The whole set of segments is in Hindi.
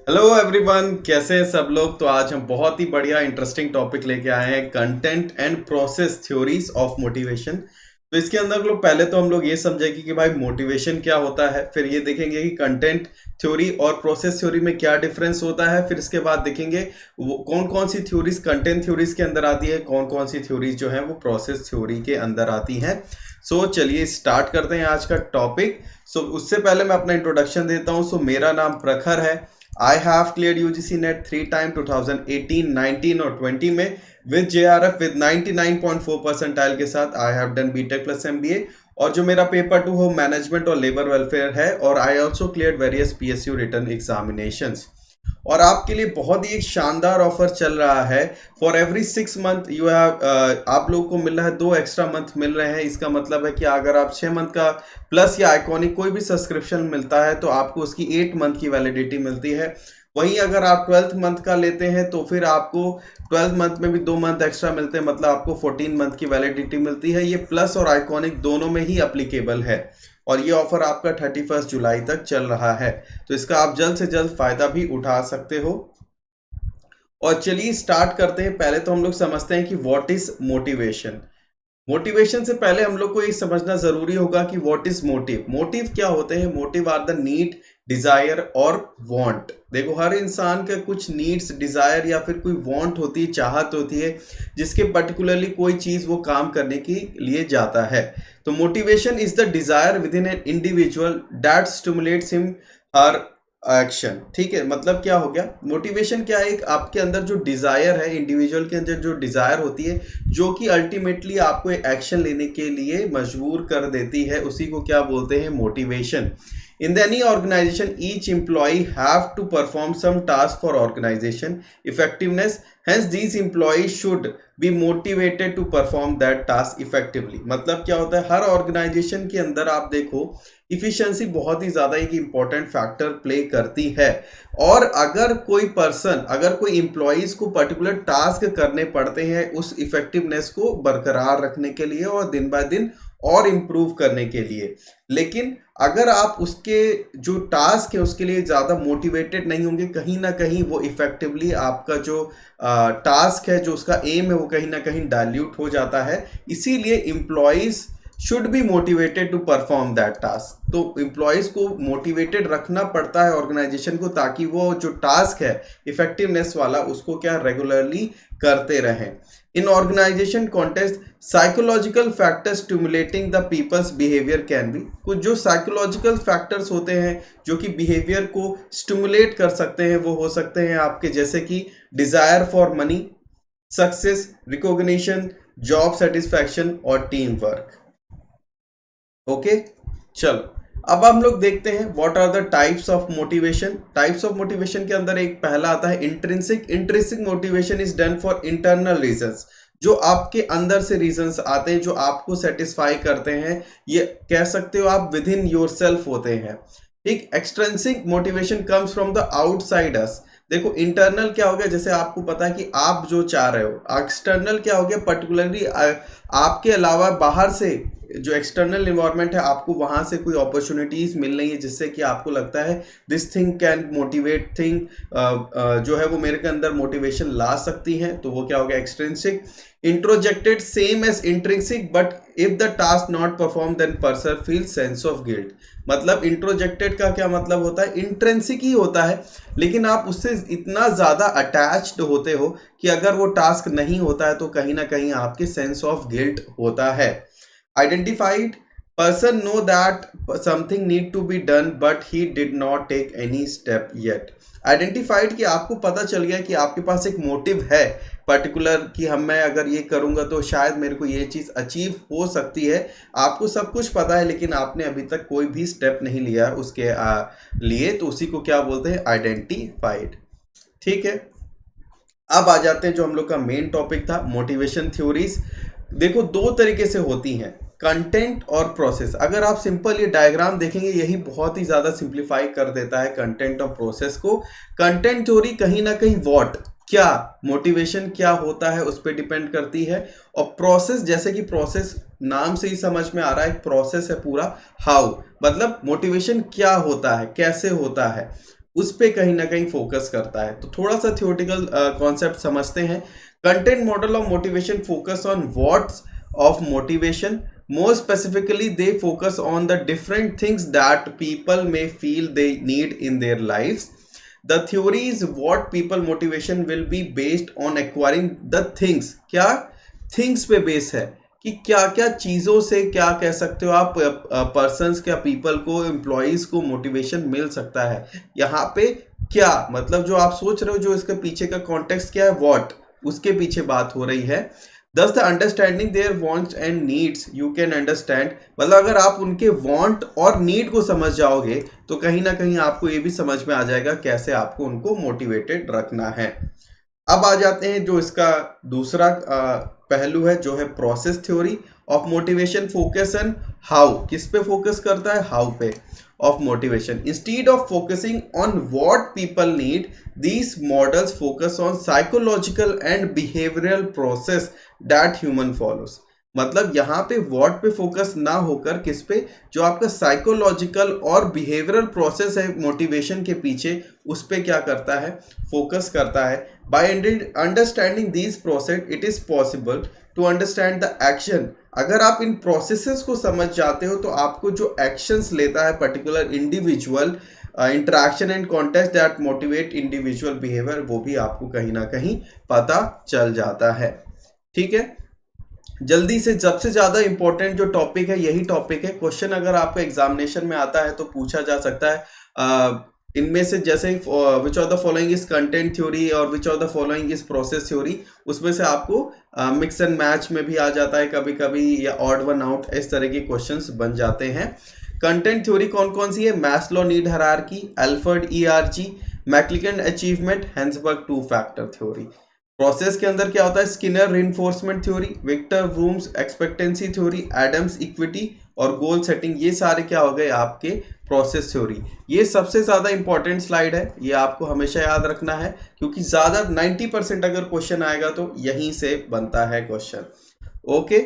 हेलो एवरीवन, कैसे हैं सब लोग। तो आज हम बहुत ही बढ़िया इंटरेस्टिंग टॉपिक लेके आए हैं, content and process theories of motivation. तो इसके अंदर लोग पहले तो हम लोग ये समझेंगे कि भाई मोटिवेशन क्या होता है, फिर ये देखेंगे कि कंटेंट थ्योरी और प्रोसेस थ्योरी में क्या डिफरेंस होता है, फिर इसके बाद देखेंगे वो कौन कौन सी थ्योरीज कंटेंट थ्योरीज के अंदर आती है, कौन कौन सी थ्योरीज जो है वो प्रोसेस थ्योरी के अंदर आती हैं। सो चलिए स्टार्ट करते हैं आज का टॉपिक। उससे पहले मैं अपना इंट्रोडक्शन देता हूँ। मेरा नाम प्रखर है। I have cleared UGC NET 3 time 2018, 19 और 20 में विद JRF विद 99.4 परसेंटाइल के साथ। I have done B Tech plus MBA और जो मेरा पेपर 2 हो मैनेजमेंट और लेबर वेलफेयर है। और I also cleared various PSU return examinations. और आपके लिए बहुत ही एक शानदार ऑफर चल रहा है। For every 6 month you have, आप लोग को मिल रहा है 2 एक्स्ट्रा मंथ मिल रहे हैं। इसका मतलब है कि अगर आप 6 मंथ का प्लस या आइकॉनिक कोई भी सब्सक्रिप्शन मिलता है तो आपको उसकी 8 मंथ की वैलिडिटी मिलती है। वहीं अगर आप 12th मंथ का लेते हैं तो फिर आपको 12th मंथ में भी 2 मंथ एक्स्ट्रा मिलते हैं, मतलब आपको 14 मंथ की वैलिडिटी मिलती है। ये प्लस और आइकॉनिक दोनों में ही अप्लीकेबल है और ये ऑफर आपका 31 जुलाई तक चल रहा है। तो इसका आप जल्द से जल्द फायदा भी उठा सकते हो। और चलिए स्टार्ट करते हैं। पहले तो हम लोग समझते हैं कि व्हाट इज मोटिवेशन। मोटिवेशन से पहले हम लोग को ये समझना जरूरी होगा कि व्हाट इज मोटिव। मोटिव क्या होते हैं? Motive are the need, desire और वांट। देखो, हर इंसान का कुछ नीड्स, डिजायर या फिर कोई वांट होती है, चाहत होती है, जिसके पर्टिकुलरली कोई चीज वो काम करने के लिए जाता है। तो motivation is the desire with in an individual that stimulates him her action. ठीक है, मतलब क्या हो गया? मोटिवेशन क्या है? एक आपके अंदर जो डिजायर है, इंडिविजुअल के अंदर जो डिजायर होती है, जो कि अल्टीमेटली आपको एक्शन लेने के लिए मजबूर कर देती है, उसी को क्या बोलते हैं? Motivation. In any organization, each employee have to perform some task for organization effectiveness. Hence, these employees should be motivated to perform that task effectively. मतलब क्या होता है? हर ऑर्गेनाइजेशन के अंदर आप देखो, इफिशियंसी बहुत ही ज्यादा एक इंपॉर्टेंट फैक्टर प्ले करती है। और अगर कोई पर्सन, अगर कोई इंप्लॉइज को पर्टिकुलर टास्क करने पड़ते हैं उस इफेक्टिवनेस को बरकरार रखने के लिए और दिन बाय दिन और इम्प्रूव करने के लिए, लेकिन अगर आप उसके जो टास्क है उसके लिए ज़्यादा मोटिवेटेड नहीं होंगे, कहीं ना कहीं वो इफेक्टिवली आपका जो टास्क है, जो उसका एम है, वो कहीं ना कहीं डाइल्यूट हो जाता है। इसीलिए employees should be motivated to perform that task. तो एम्प्लॉयज़ को मोटिवेटेड रखना पड़ता है ऑर्गेनाइजेशन को, ताकि वो जो टास्क है इफेक्टिवनेस वाला, उसको क्या रेगुलरली करते रहें। In organisation context, psychological factors stimulating the people's behaviour can be. कुछ जो साइकोलॉजिकल फैक्टर्स होते हैं जो कि बिहेवियर को स्टिमुलेट कर सकते हैं, वो हो सकते हैं आपके जैसे कि desire for money, success, recognition, job satisfaction और टीम वर्क। ओके, चलो अब हम लोग देखते हैं what are the types of motivation. Types of motivation के अंदर एक पहला आता है intrinsic. Intrinsic motivation is done for internal reasons. जो आपके अंदर से रीजंस आते हैं, जो आपको सेटिस्फाई करते हैं, ये कह सकते हो आप विद इन योर सेल्फ होते हैं। ठीक। Extrinsic motivation comes from the outside us. देखो, इंटरनल क्या हो गया, जैसे आपको पता है कि आप जो चाह रहे हो। एक्सटर्नल क्या हो गया, पर्टिकुलरली आपके अलावा बाहर से जो एक्सटर्नल इन्वायरमेंट है, आपको वहां से कोई अपॉर्चुनिटीज मिल रही है जिससे कि आपको लगता है this thing can motivate thing, जो है वो मेरे के अंदर मोटिवेशन ला सकती है, तो वो क्या हो गया? Extrinsic. Introjected same as intrinsic, but if the task not perform then person feel sense of guilt. मतलब इंट्रोजेक्टेड का क्या मतलब होता है? इंट्रिंसिक ही होता है, लेकिन आप उससे इतना ज्यादा अटैच्ड होते हो कि अगर वो टास्क नहीं होता है तो कहीं ना कहीं आपके सेंस ऑफ गिल्ट होता है। Identified, person know that something need to be done but he did not take any step yet. Identified कि आपको पता चल गया कि आपके पास एक मोटिव है पर्टिकुलर कि मैं अगर ये करूंगा तो शायद मेरे को ये चीज़ अचीव हो सकती है। आपको सब कुछ पता है लेकिन आपने अभी तक कोई भी स्टेप नहीं लिया उसके लिए, तो उसी को क्या बोलते हैं? आइडेंटिफाइड। ठीक है, अब आ जाते हैं जो हम लोग का मेन टॉपिक था, मोटिवेशन थ्योरीज। देखो, दो तरीके से होती हैं, कंटेंट और प्रोसेस। अगर आप सिंपल ये डायग्राम देखेंगे, यही बहुत ही ज्यादा सिंप्लीफाई कर देता है कंटेंट और प्रोसेस को। कंटेंट थ्योरी कहीं ना कहीं व्हाट, क्या, मोटिवेशन क्या होता है उस पर डिपेंड करती है। और प्रोसेस, जैसे कि प्रोसेस नाम से ही समझ में आ रहा है, प्रोसेस है पूरा। हाउ, मतलब मोटिवेशन क्या होता है, कैसे होता है, उस पे कहीं ना कहीं फोकस करता है। तो थोड़ा सा थियोरेटिकल कॉन्सेप्ट समझते हैं। Content model of motivation focus on what's of motivation, more specifically they focus on the different things that people may feel they need in their lives. The theory is what people motivation will be based on acquiring the things, क्या थिंग्स पे बेस है कि क्या क्या चीज़ों से, क्या कह सकते हो आप, पर्सन्स क्या पीपल को, एम्प्लॉयज को मोटिवेशन मिल सकता है। यहाँ पे क्या मतलब जो आप सोच रहे हो, जो इसके पीछे का कॉन्टेक्स्ट क्या है, व्हाट, उसके पीछे बात हो रही है। Thus the understanding their wants and needs you can understand, मतलब अगर आप उनके want और need को समझ जाओगे तो कहीं ना कहीं आपको ये भी समझ में आ जाएगा कैसे आपको उनको मोटिवेटेड रखना है। अब आ जाते हैं जो इसका दूसरा पहलू है, जो है process theory of motivation, focus and how, किस पे फोकस करता है, हाउ पे of motivation. Instead of focusing on what people need, these models focus on psychological and behavioral process that human follows. मतलब यहाँ पे what पे फोकस ना होकर किस पे, जो आपका साइकोलॉजिकल और बिहेवियरल प्रोसेस है मोटिवेशन के पीछे, उस पे क्या करता है, फोकस करता है। By understanding these process it is possible to understand the action. अगर आप इन प्रोसेसेस को समझ जाते हो तो आपको जो एक्शंस लेता है particular individual, interaction and context that motivate individual behaviour, वो भी आपको कहीं ना कहीं पता चल जाता है। ठीक है, जल्दी से सबसे ज्यादा इंपॉर्टेंट जो टॉपिक है यही टॉपिक है। क्वेश्चन अगर आपका एग्जामिनेशन में आता है तो पूछा जा सकता है इनमें से, जैसे which of the following is content theory और which of the following is process theory, उसमें से आपको मिक्स एंड मैच में भी आ जाता है कभी कभी, या ऑड वन आउट, इस तरह के क्वेश्चंस बन जाते हैं। कंटेंट थ्योरी कौन कौन सी है, मैस्लो नीड हायरार्की, एल्फर्ड ERG, McClelland achievement, Herzberg two factor theory. Process के अंदर क्या होता है, Skinner reinforcement theory, Victor Vroom's expectancy theory, Adams equity और गोल सेटिंग, ये सारे क्या हो गए आपके प्रोसेस थ्योरी। ये सबसे ज्यादा इंपॉर्टेंट स्लाइड है, ये आपको हमेशा याद रखना है, क्योंकि ज्यादा 90% अगर क्वेश्चन आएगा तो यहीं से बनता है क्वेश्चन। ओके,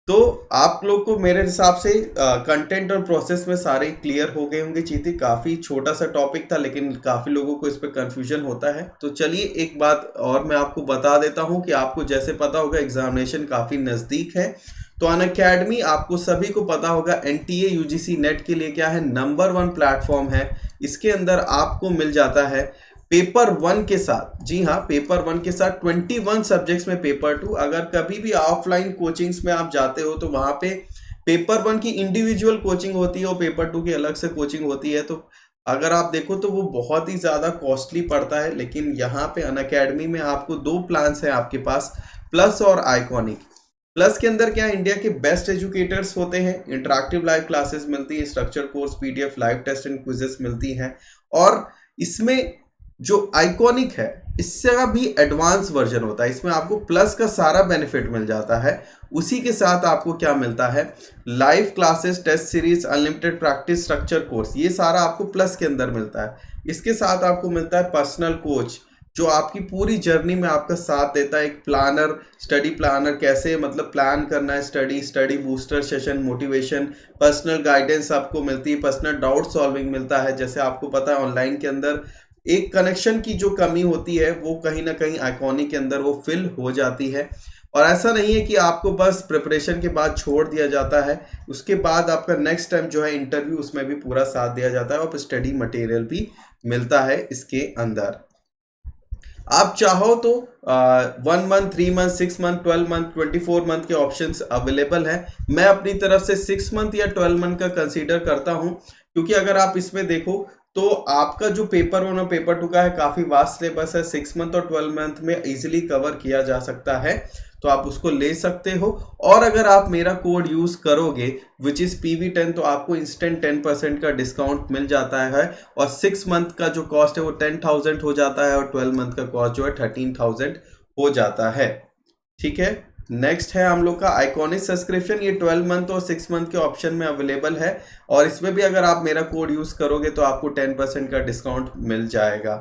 तो आप लोग को मेरे हिसाब से कंटेंट और प्रोसेस में सारे क्लियर हो गए होंगे चीजें। काफी छोटा सा टॉपिक था लेकिन काफी लोगों को इस पे कंफ्यूजन होता है। तो चलिए एक बात और मैं आपको बता देता हूं कि आपको जैसे पता होगा एग्जामिनेशन काफी नजदीक है, तो अनअकैडमी आपको सभी को पता होगा NTA UGC नेट के लिए क्या है, नंबर 1 प्लेटफॉर्म है। इसके अंदर आपको मिल जाता है पेपर 1 के साथ, जी हाँ, पेपर 1 के साथ 21 सब्जेक्ट्स में पेपर 2। अगर कभी भी ऑफलाइन कोचिंग्स में आप जाते हो तो वहां पे पेपर 1 की इंडिविजुअल कोचिंग होती है और पेपर 2 की अलग से कोचिंग होती है। तो अगर आप देखो तो वो बहुत ही ज्यादा कॉस्टली पड़ता है, लेकिन यहाँ पे अनअकैडमी में आपको 2 प्लान्स हैं आपके पास, प्लस और आइकॉनिक। प्लस के अंदर क्या, इंडिया के बेस्ट एजुकेटर्स होते हैं, इंटरेक्टिव लाइव क्लासेस मिलती है, structure course PDF live test and quizzes मिलती हैं, और इसमें जो आइकॉनिक है इससे भी एडवांस वर्जन होता है। इसमें आपको प्लस का सारा बेनिफिट मिल जाता है, उसी के साथ आपको क्या मिलता है, live classes, test series, unlimited practice, structure course, ये सारा आपको प्लस के अंदर मिलता है। इसके साथ आपको मिलता है पर्सनल कोच, जो आपकी पूरी जर्नी में आपका साथ देता है, एक प्लानर, स्टडी प्लानर, कैसे मतलब प्लान करना है study booster session, motivation, personal guidance आपको मिलती है, पर्सनल डाउट सॉल्विंग मिलता है। जैसे आपको पता है ऑनलाइन के अंदर एक कनेक्शन की जो कमी होती है वो कहीं ना कहीं आइकॉनिक के अंदर वो फिल हो जाती है। और ऐसा नहीं है कि आपको बस प्रिपरेशन के बाद छोड़ दिया जाता है, उसके बाद आपका नेक्स्ट टाइम जो है इंटरव्यू, उसमें भी पूरा साथ दिया जाता है और स्टडी मटेरियल भी मिलता है इसके अंदर। आप चाहो तो 1 month, 3 month, 6 month, 12 month, 24 month के ऑप्शंस अवेलेबल हैं। मैं अपनी तरफ से 6 मंथ या 12 मंथ का कंसीडर करता हूं, क्योंकि अगर आप इसमें देखो तो आपका जो पेपर 1 और पेपर 2 का है काफी वास्ट सिलेबस है, 6 मंथ और 12 मंथ में इजीली कवर किया जा सकता है, तो आप उसको ले सकते हो। और अगर आप मेरा कोड यूज करोगे विच इज PV10, तो आपको इंस्टेंट 10% का डिस्काउंट मिल जाता है, और 6 मंथ का जो कॉस्ट है वो 10,000 हो जाता है और 12 मंथ का कॉस्ट जो है 13,000 हो जाता है। ठीक है, नेक्स्ट है हम लोग का आइकॉनिक सब्सक्रिप्शन, ये 12 मंथ और 6 मंथ के ऑप्शन में अवेलेबल है, और इसमें भी अगर आप मेरा कोड यूज करोगे तो आपको 10% का डिस्काउंट मिल जाएगा।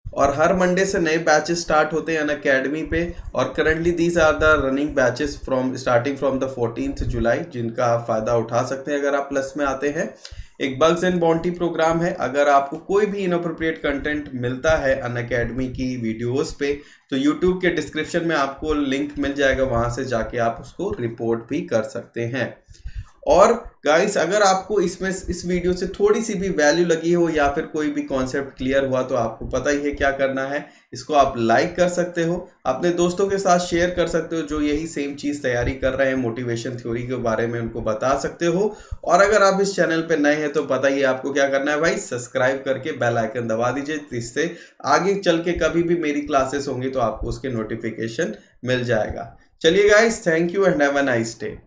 और हर मंडे से नए बैचेस स्टार्ट होते हैं अनअकैडमी पे, और currently these are the running batches starting from the 14th July, जिनका आप फायदा उठा सकते हैं अगर आप प्लस में आते हैं। एक बग्स एंड बाउंटी प्रोग्राम है। अगर आपको कोई भी इनअप्रोप्रिएट कंटेंट मिलता है अनअकैडमी की वीडियोस पे तो यूट्यूब के डिस्क्रिप्शन में आपको लिंक मिल जाएगा, वहां से जाके आप उसको रिपोर्ट भी कर सकते हैं। और गाइस अगर आपको इसमें इस वीडियो से थोड़ी सी भी वैल्यू लगी हो या फिर कोई भी कॉन्सेप्ट क्लियर हुआ तो आपको पता ही है क्या करना है। इसको आप लाइक कर सकते हो, अपने दोस्तों के साथ शेयर कर सकते हो जो यही सेम चीज़ तैयारी कर रहे हैं, मोटिवेशन थ्योरी के बारे में उनको बता सकते हो। और अगर आप इस चैनल पे नए हैं तो पता ही है आपको क्या करना है भाई, सब्सक्राइब करके बेल आइकन दबा दीजिए, जिससे आगे चल के कभी भी मेरी क्लासेस होंगी तो आपको उसके नोटिफिकेशन मिल जाएगा। चलिए guys, thank you and have a nice day.